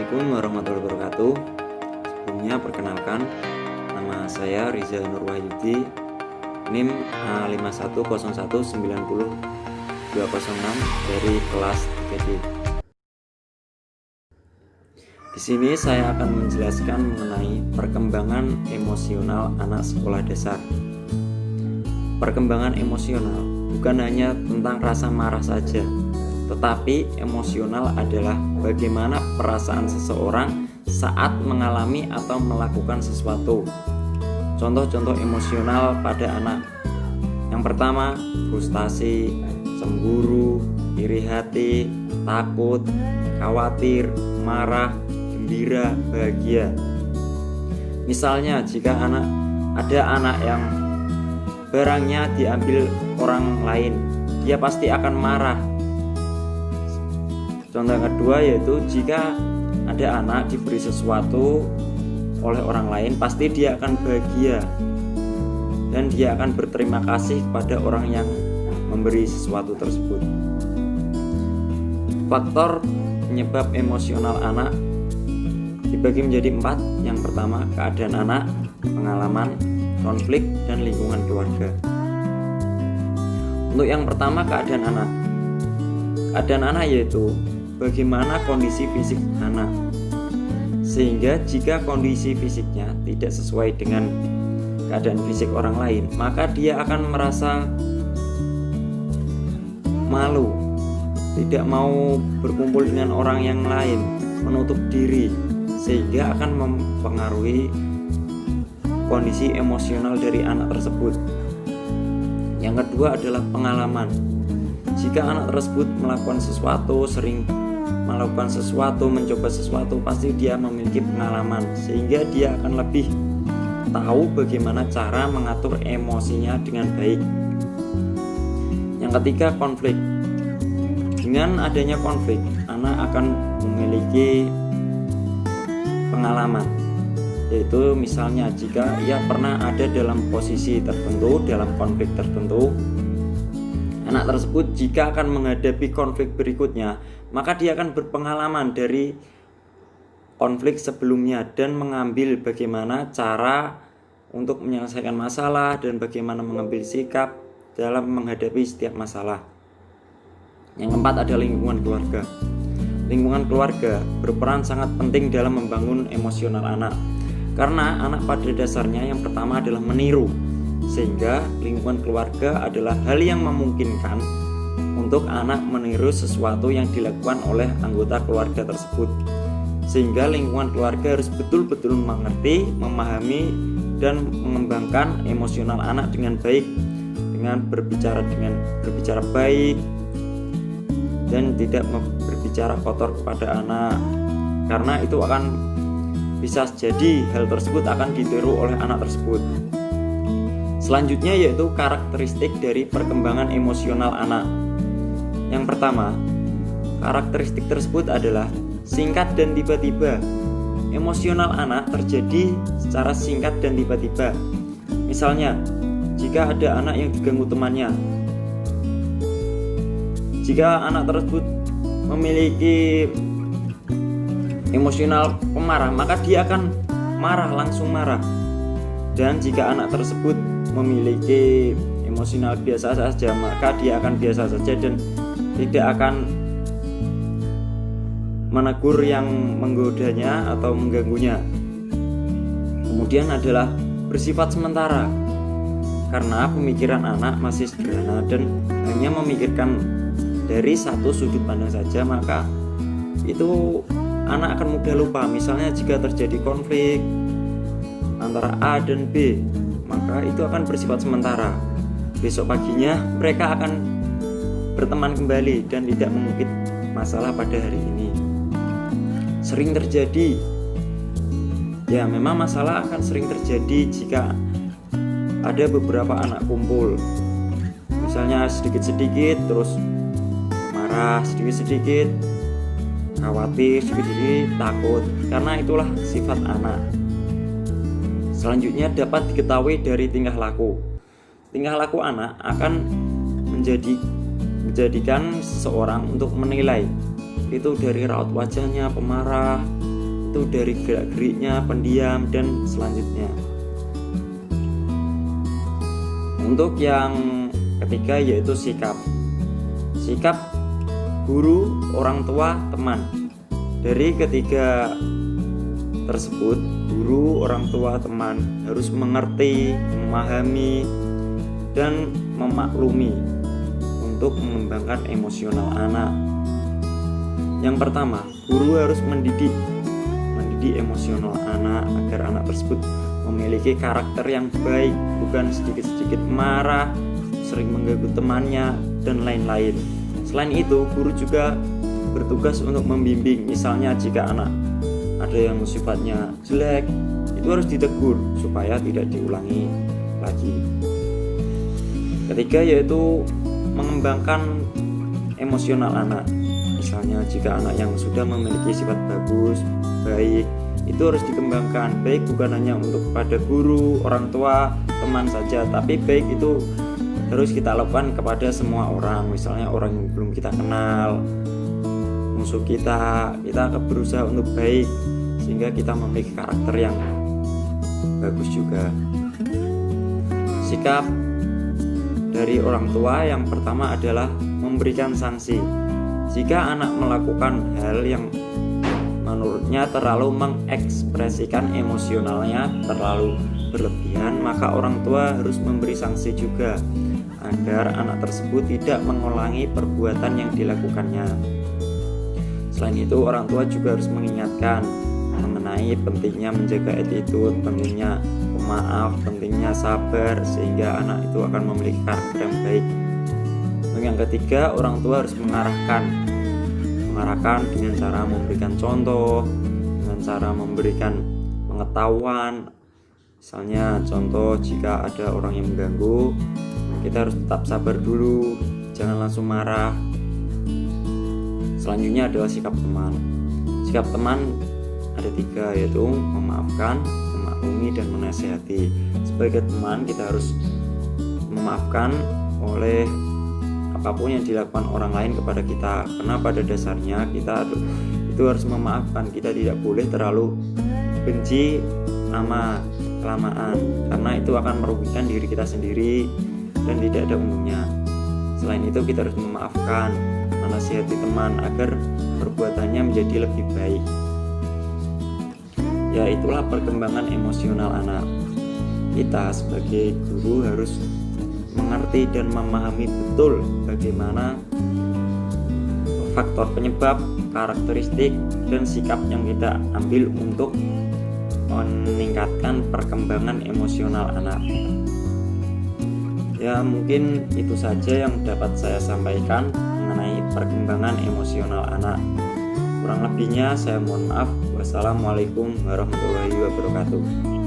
Assalamualaikum warahmatullahi wabarakatuh. Sebelumnya perkenalkan, nama saya Riza Nur Wahyudi, NIM A510190206 dari kelas 3D. Di sini saya akan menjelaskan mengenai perkembangan emosional anak sekolah dasar. Perkembangan emosional bukan hanya tentang rasa marah saja, tetapi emosional adalah bagaimana perasaan seseorang saat mengalami atau melakukan sesuatu. Contoh-contoh emosional pada anak. Yang pertama, frustasi, cemburu, iri hati, takut, khawatir, marah, gembira, bahagia. Misalnya jika ada anak yang barangnya diambil orang lain, dia pasti akan marah. Contoh yang kedua yaitu jika ada anak diberi sesuatu oleh orang lain, pasti dia akan bahagia dan dia akan berterima kasih kepada orang yang memberi sesuatu tersebut. Faktor penyebab emosional anak dibagi menjadi 4. Yang pertama, keadaan anak, pengalaman, konflik, dan lingkungan keluarga. Untuk yang pertama, keadaan anak. Keadaan anak yaitu bagaimana kondisi fisik anak, sehingga jika kondisi fisiknya tidak sesuai dengan keadaan fisik orang lain, maka dia akan merasa malu, tidak mau berkumpul dengan orang yang lain, menutup diri, sehingga akan mempengaruhi kondisi emosional dari anak tersebut. Yang kedua adalah pengalaman. Jika anak tersebut melakukan sesuatu, mencoba sesuatu, pasti dia memiliki pengalaman, sehingga dia akan lebih tahu bagaimana cara mengatur emosinya dengan baik. Yang ketiga, konflik. Dengan adanya konflik, anak akan memiliki pengalaman, yaitu misalnya jika ia pernah ada dalam posisi tertentu, dalam konflik tertentu, anak tersebut jika akan menghadapi konflik berikutnya, maka dia akan berpengalaman dari konflik sebelumnya dan mengambil bagaimana cara untuk menyelesaikan masalah dan bagaimana mengambil sikap dalam menghadapi setiap masalah. Yang keempat adalah lingkungan keluarga. Lingkungan keluarga berperan sangat penting dalam membangun emosional anak, karena anak pada dasarnya yang pertama adalah meniru, sehingga lingkungan keluarga adalah hal yang memungkinkan untuk anak meniru sesuatu yang dilakukan oleh anggota keluarga tersebut. Sehingga lingkungan keluarga harus betul-betul mengerti, memahami, dan mengembangkan emosional anak dengan baik, dengan berbicara baik dan tidak berbicara kotor kepada anak, karena itu akan bisa jadi hal tersebut akan ditiru oleh anak tersebut. Selanjutnya yaitu karakteristik dari perkembangan emosional anak. Yang pertama, karakteristik tersebut adalah singkat dan tiba-tiba. Emosional anak terjadi secara singkat dan tiba-tiba. Misalnya, jika ada anak yang diganggu temannya, jika anak tersebut memiliki emosional pemarah, maka dia akan marah, langsung marah. Dan jika anak tersebut memiliki emosional biasa saja, maka dia akan biasa saja dan tidak akan menegur yang menggodanya atau mengganggunya. Kemudian adalah bersifat sementara, karena pemikiran anak masih sederhana dan hanya memikirkan dari satu sudut pandang saja, maka itu anak akan mudah lupa. Misalnya jika terjadi konflik antara A dan B, maka itu akan bersifat sementara. Besok paginya mereka akan berteman kembali dan tidak mengungkit masalah pada hari ini. Sering terjadi, ya memang masalah akan sering terjadi jika ada beberapa anak kumpul. Misalnya sedikit-sedikit terus marah, sedikit-sedikit khawatir, sedikit-sedikit takut, karena itulah sifat anak. Selanjutnya dapat diketahui dari tingkah laku. Tingkah laku anak akan menjadikan seseorang untuk menilai, itu dari raut wajahnya, pemarah, itu dari gerak-geriknya, pendiam, dan selanjutnya. Untuk yang ketiga yaitu sikap. Sikap guru, orang tua, teman. Dari ketiga tersebut, guru, orang tua, teman harus mengerti, memahami, dan memaklumi untuk mengembangkan emosional anak. Yang pertama, guru harus mendidik emosional anak agar anak tersebut memiliki karakter yang baik, bukan sedikit-sedikit marah, sering mengganggu temannya, dan lain-lain. Selain itu, guru juga bertugas untuk membimbing. Misalnya jika anak ada yang sifatnya jelek, itu harus ditegur supaya tidak diulangi lagi. Ketiga yaitu mengembangkan emosional anak. Misalnya jika anak yang sudah memiliki sifat bagus, baik, itu harus dikembangkan. Baik bukan hanya untuk kepada guru, orang tua, teman saja, tapi baik itu harus kita lakukan kepada semua orang. Misalnya orang yang belum kita kenal, musuh kita berusaha untuk baik sehingga kita memiliki karakter yang bagus juga. Sikap dari orang tua yang pertama adalah memberikan sanksi. Jika anak melakukan hal yang menurutnya terlalu mengekspresikan emosionalnya terlalu berlebihan, maka orang tua harus memberi sanksi juga agar anak tersebut tidak mengulangi perbuatan yang dilakukannya. Selain itu, orang tua juga harus mengingatkan mengenai pentingnya menjaga attitude, pentingnya pemaaf, pentingnya sabar, sehingga anak itu akan memiliki karakter yang baik. Yang ketiga, orang tua harus mengarahkan dengan cara memberikan contoh, dengan cara memberikan pengetahuan. Misalnya contoh, jika ada orang yang mengganggu, kita harus tetap sabar dulu, jangan langsung marah. Selanjutnya adalah sikap teman. Sikap teman ada tiga, yaitu memaafkan, memaklumi, dan menasihati. Sebagai teman kita harus memaafkan oleh apapun yang dilakukan orang lain kepada kita, karena pada dasarnya kita itu harus memaafkan. Kita tidak boleh terlalu benci lama kelamaan, karena itu akan merugikan diri kita sendiri dan tidak ada untungnya. Selain itu kita harus memaafkan, menasihati teman agar perbuatannya menjadi lebih baik. Ya, itulah perkembangan emosional anak. Kita sebagai guru harus mengerti dan memahami betul bagaimana faktor penyebab, karakteristik, dan sikap yang kita ambil untuk meningkatkan perkembangan emosional anak. Ya, mungkin itu saja yang dapat saya sampaikan mengenai perkembangan emosional anak. Kurang lebihnya saya mohon maaf. Wassalamualaikum warahmatullahi wabarakatuh.